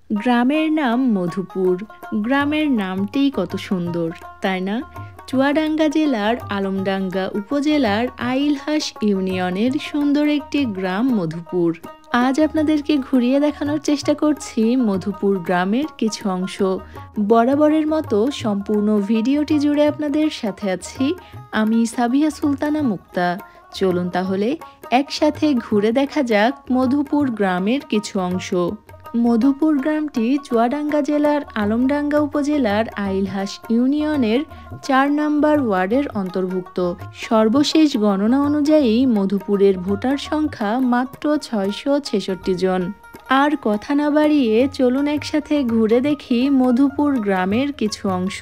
গ্রামের নাম মধুপুর। গ্রামের নামটিই কত সুন্দর, তাই না? চুয়াডাঙ্গা জেলার আলমডাঙ্গা উপজেলার আইলহাস ইউনিয়নের সুন্দর একটি গ্রাম মধুপুর। আজ আপনাদেরকে ঘুরিয়ে দেখানোর চেষ্টা করছি মধুপুর গ্রামের কিছু অংশ। বরাবরের মতো সম্পূর্ণ ভিডিওটি জুড়ে আপনাদের সাথে আছি আমি সাবিহা সুলতানা মুক্তা। চলুন তাহলে একসাথে ঘুরে দেখা যাক মধুপুর গ্রামের কিছু অংশ। মধুপুর গ্রামটি চুয়াডাঙ্গা জেলার আলমডাঙ্গা উপজেলার আইলহাস ইউনিয়নের ৪ নম্বর ওয়ার্ডের অন্তর্ভুক্ত। সর্বশেষ গণনা অনুযায়ী মধুপুরের ভোটার সংখ্যা মাত্র ৬৬৬ জন। আর কথা না বাড়িয়ে চলুন একসাথে ঘুরে দেখি মধুপুর গ্রামের কিছু অংশ।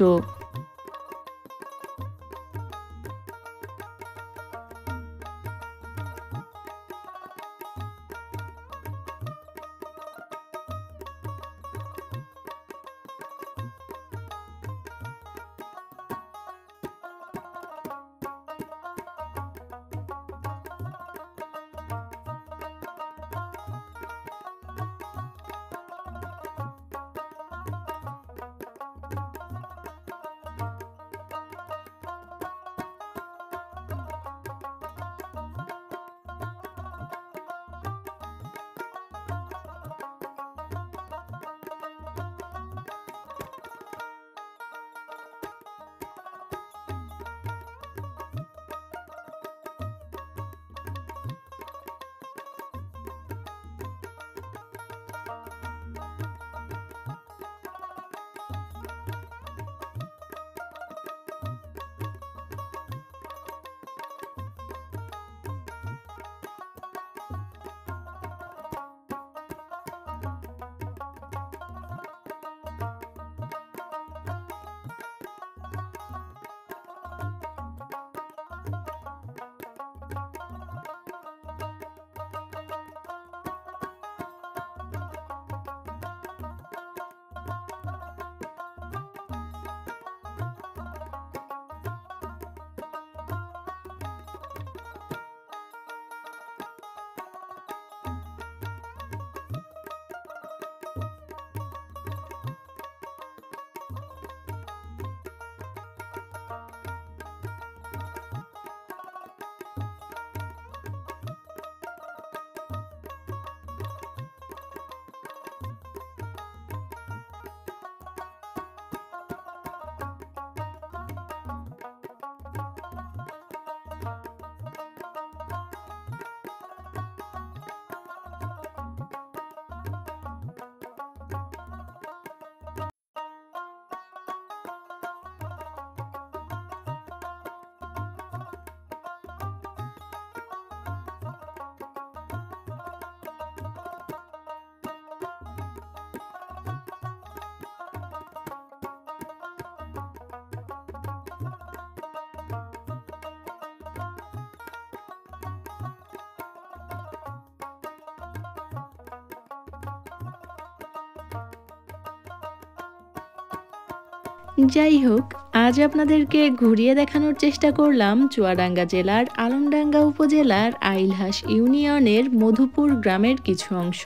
যাই হোক, আজ আপনাদেরকে ঘুরিয়ে দেখানোর চেষ্টা করলাম চুয়াডাঙ্গা জেলার আলমডাঙ্গা উপজেলার আইলহাস ইউনিয়নের মধুপুর গ্রামের কিছু অংশ।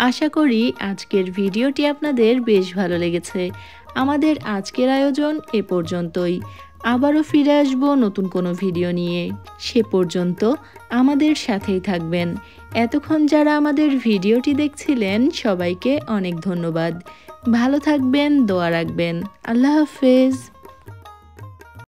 আশা করি আজকের ভিডিওটি আপনাদের বেশ ভালো লেগেছে। আমাদের আজকের আয়োজন এ পর্যন্তই। আবারও ফিরে আসব নতুন কোনো ভিডিও নিয়ে। সে পর্যন্ত আমাদের সাথেই থাকবেন। এতক্ষণ যারা আমাদের ভিডিওটি দেখছিলেন সবাইকে অনেক ধন্যবাদ। ভালো থাকবেন, দোয়া রাখবেন। আল্লাহ হাফেজ।